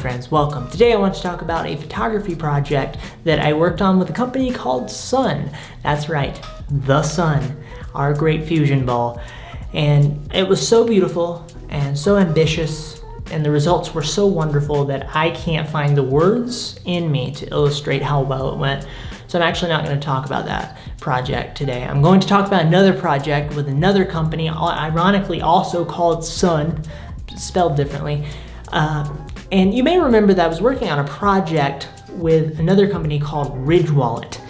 friends, welcome. Today I want to talk about a photography project that I worked on with a company called Sonne. That's right, the sun, our great fusion ball. And it was so beautiful and so ambitious, and the results were so wonderful that I can't find the words in me to illustrate how well it went. So I'm actually not going to talk about that project today. I'm going to talk about another project with another company, ironically also called Sonne, spelled differently. And you may remember that I was working on a project with another company called Ridge Wallet.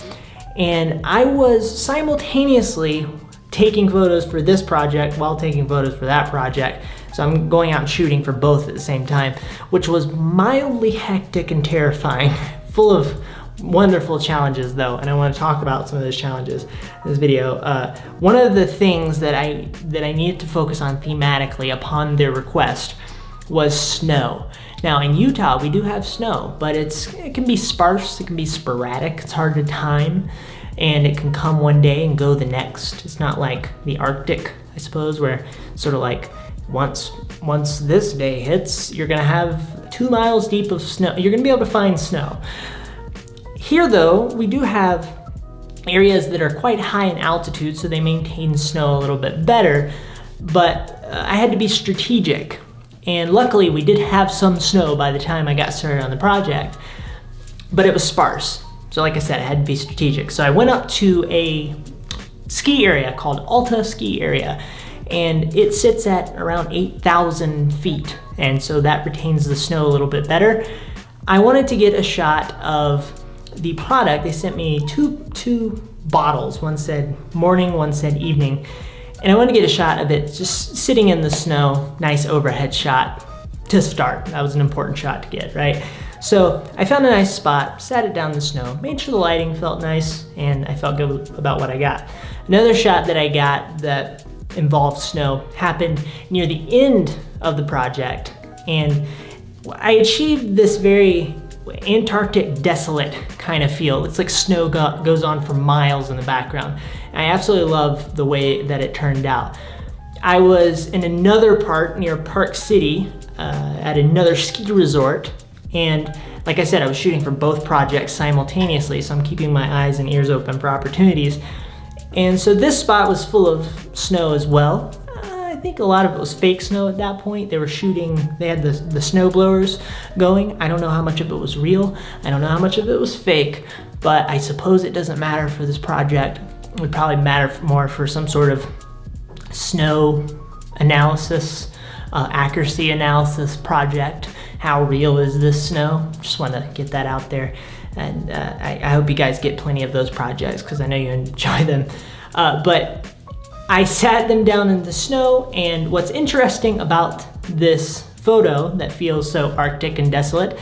And I was simultaneously taking photos for this project while taking photos for that project. So I'm going out and shooting for both at the same time, which was mildly hectic and terrifying, full of wonderful challenges though, and I want to talk about some of those challenges in this video. One of the things that I needed to focus on thematically upon their request was snow. Now in Utah we do have snow, but it can be sparse, it can be sporadic, it's hard to time, and it can come one day and go the next. It's not like the Arctic, I suppose, where sort of like once this day hits, you're gonna have 2 miles deep of snow. You're gonna be able to find snow. Here though, we do have areas that are quite high in altitude, so they maintain snow a little bit better, but I had to be strategic. And luckily we did have some snow by the time I got started on the project, but it was sparse. So like I said, I had to be strategic. So I went up to a ski area called Alta Ski Area, and it sits at around 8,000 feet. And so that retains the snow a little bit better. I wanted to get a shot of the product. They sent me two bottles. One said morning, one said evening. And I wanted to get a shot of it just sitting in the snow, nice overhead shot to start. That was an important shot to get, right? So I found a nice spot, sat it down in the snow, made sure the lighting felt nice, and I felt good about what I got. Another shot that I got that involved snow happened near the end of the project, and I achieved this very Antarctic desolate kind of feel. It's like snow goes on for miles in the background. I absolutely love the way that it turned out. I was in another part near Park City at another ski resort, and like I said, I was shooting for both projects simultaneously, so I'm keeping my eyes and ears open for opportunities. And so this spot was full of snow as well. I think a lot of it was fake snow at that point. They were shooting, they had the snow blowers going. I don't know how much of it was real. I don't know how much of it was fake, but I suppose it doesn't matter for this project. It would probably matter more for some sort of snow analysis, accuracy analysis project. How real is this snow? Just want to get that out there. And I hope you guys get plenty of those projects because I know you enjoy them. But I sat them down in the snow, and what's interesting about this photo that feels so Arctic and desolate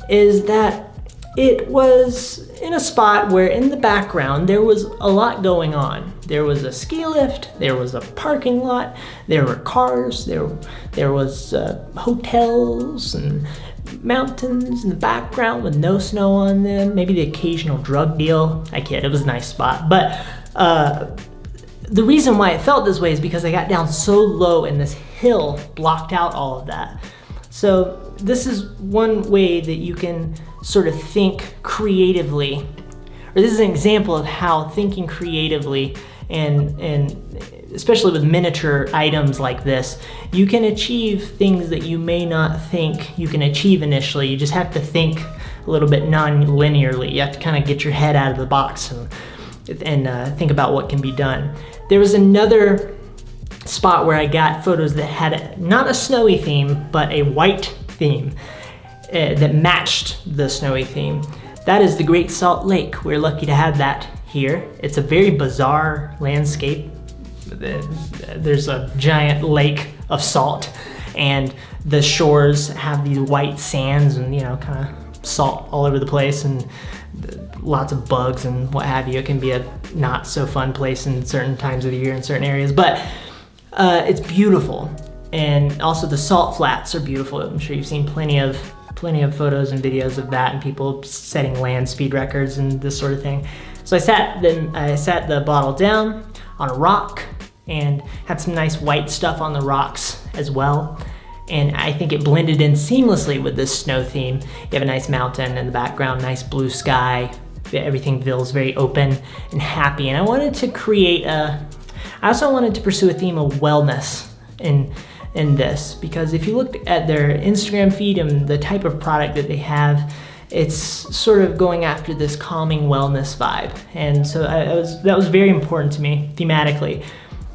is that it was in a spot where in the background there was a lot going on. There was a ski lift, there was a parking lot, there were cars, there was hotels and mountains in the background with no snow on them, maybe the occasional drug deal. I kid, it was a nice spot. But the reason why it felt this way is because I got down so low and this hill blocked out all of that. So this is one way that you can sort of think creatively, or this is an example of how thinking creatively and especially with miniature items like this, you can achieve things that you may not think you can achieve initially. You just have to think a little bit non-linearly. You have to kind of get your head out of the box and think about what can be done. There was another spot where I got photos that had not a snowy theme, but a white theme that matched the snowy theme. That is the Great Salt Lake. We're lucky to have that here. It's a very bizarre landscape. There's a giant lake of salt, and the shores have these white sands and, you know, kind of salt all over the place, and lots of bugs and what have you. It can be a not so fun place in certain times of the year in certain areas, but it's beautiful. And also the salt flats are beautiful. I'm sure you've seen plenty of photos and videos of that, and people setting land speed records and this sort of thing. So I sat the bottle down on a rock and had some nice white stuff on the rocks as well. And I think it blended in seamlessly with this snow theme. You have a nice mountain in the background, nice blue sky. Everything feels very open and happy. And I wanted to create I also wanted to pursue a theme of wellness in this, because if you look at their Instagram feed and the type of product that they have, it's sort of going after this calming wellness vibe. And so that was very important to me thematically.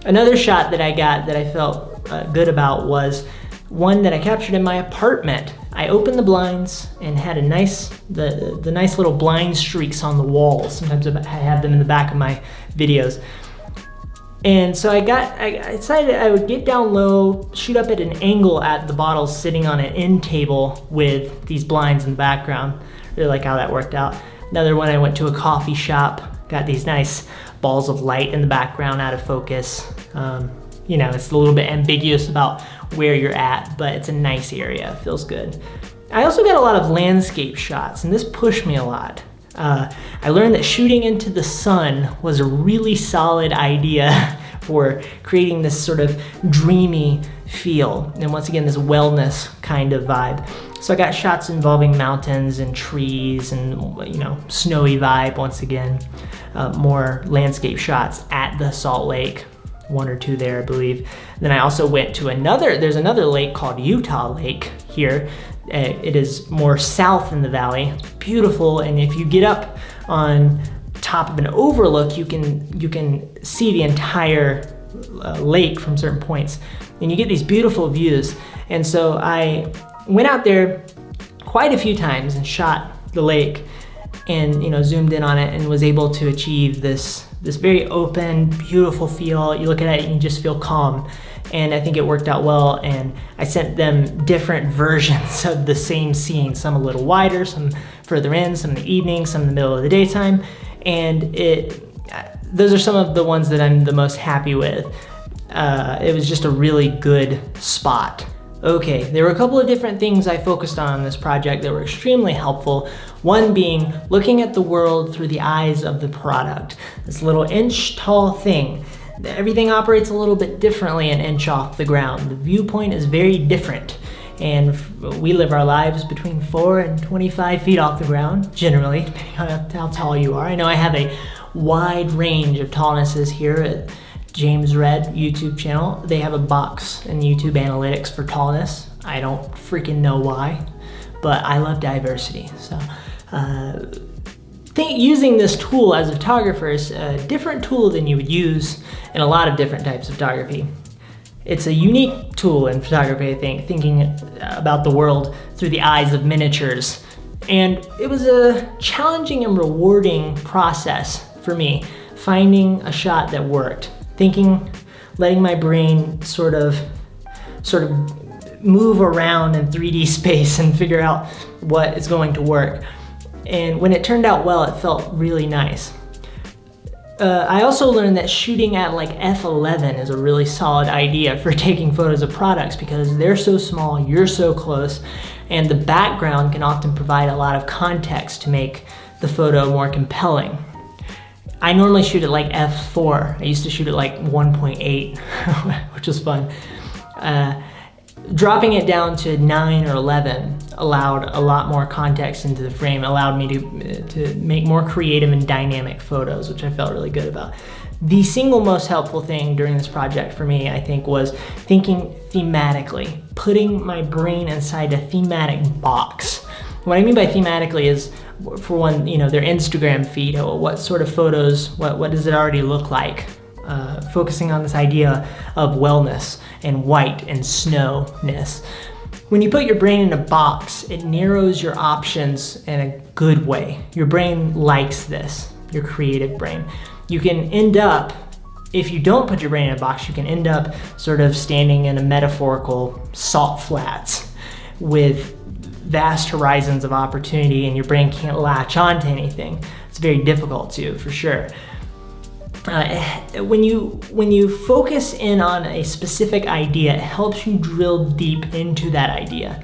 Another shot that I got that I felt good about was one that I captured in my apartment. I opened the blinds and had a nice, the nice little blind streaks on the walls. Sometimes I have them in the back of my videos. And so I decided I would get down low, shoot up at an angle at the bottles sitting on an end table with these blinds in the background. Really like how that worked out. Another one, I went to a coffee shop, got these nice balls of light in the background out of focus. You know, it's a little bit ambiguous about where you're at, but it's a nice area, it feels good. I also got a lot of landscape shots, and this pushed me a lot. I learned that shooting into the sun was a really solid idea for creating this sort of dreamy feel, and once again, this wellness kind of vibe. So I got shots involving mountains and trees and, you know, snowy vibe once again. More landscape shots at the Salt Lake, one or two there, I believe. Then I also went to there's another lake called Utah Lake here. It is more south in the valley. It's beautiful, and if you get up on top of an overlook, you can see the entire lake from certain points, and you get these beautiful views. And so I went out there quite a few times and shot the lake, and zoomed in on it, and was able to achieve this very open, beautiful feel. You look at it and you just feel calm. And I think it worked out well, and I sent them different versions of the same scene, some a little wider, some further in, some in the evening, some in the middle of the daytime. And those are some of the ones that I'm the most happy with. It was just a really good spot. Okay, there were a couple of different things I focused on this project that were extremely helpful. One being looking at the world through the eyes of the product. This little inch-tall thing. Everything operates a little bit differently an inch off the ground. The viewpoint is very different. And we live our lives between 4 and 25 feet off the ground, generally, depending on how tall you are. I know I have a wide range of tallnesses here at James Red YouTube channel. They have a box in YouTube analytics for tallness. I don't freaking know why, but I love diversity. So using this tool as a photographer is a different tool than you would use in a lot of different types of photography. It's a unique tool in photography, I think, thinking about the world through the eyes of miniatures. And it was a challenging and rewarding process for me, finding a shot that worked. Letting my brain sort of move around in 3D space and figure out what is going to work. And when it turned out well, it felt really nice. I also learned that shooting at like f11 is a really solid idea for taking photos of products, because they're so small, you're so close, and the background can often provide a lot of context to make the photo more compelling. I normally shoot at like f4. I used to shoot at like 1.8, which was fun. Dropping it down to 9 or 11 allowed a lot more context into the frame, allowed me to make more creative and dynamic photos, which I felt really good about. The single most helpful thing during this project for me, I think, was thinking thematically, putting my brain inside a thematic box. What I mean by thematically is, for one, their Instagram feed. What sort of photos, what does it already look like? Focusing on this idea of wellness and white and snowness. When you put your brain in a box, it narrows your options in a good way. Your brain likes this, your creative brain. You can end up, if you don't put your brain in a box, you can end up sort of standing in a metaphorical salt flats with vast horizons of opportunity, and your brain can't latch on to anything. It's very difficult to, for sure. When you focus in on a specific idea, it helps you drill deep into that idea.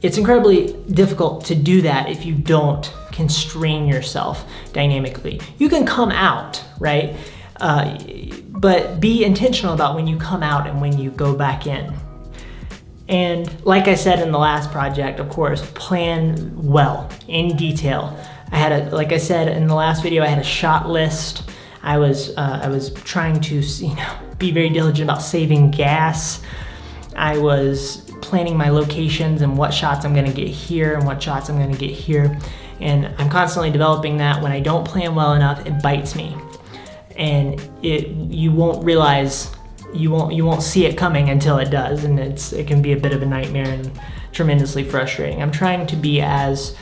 It's incredibly difficult to do that if you don't constrain yourself dynamically. You can come out, right? But be intentional about when you come out and when you go back in. And like I said in the last project, of course, plan well, in detail. Like I said in the last video, I had a shot list. I was trying to, be very diligent about saving gas. I was planning my locations and what shots I'm gonna get here and what shots I'm gonna get here. And I'm constantly developing that. When I don't plan well enough, it bites me. And you won't realize, you won't see it coming until it does, and it can be a bit of a nightmare and tremendously frustrating. I'm trying to be as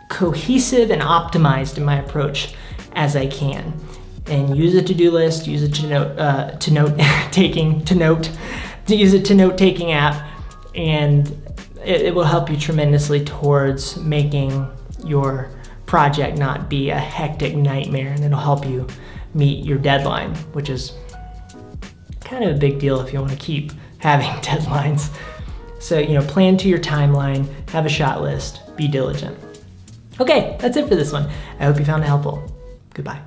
cohesive and optimized in my approach as I can, and use a to-do list, use it to note-taking app, and it will help you tremendously towards making your project not be a hectic nightmare, and it'll help you meet your deadline, which is kind of a big deal if you want to keep having deadlines. So, plan to your timeline, have a shot list, be diligent. Okay, that's it for this one. I hope you found it helpful. Goodbye.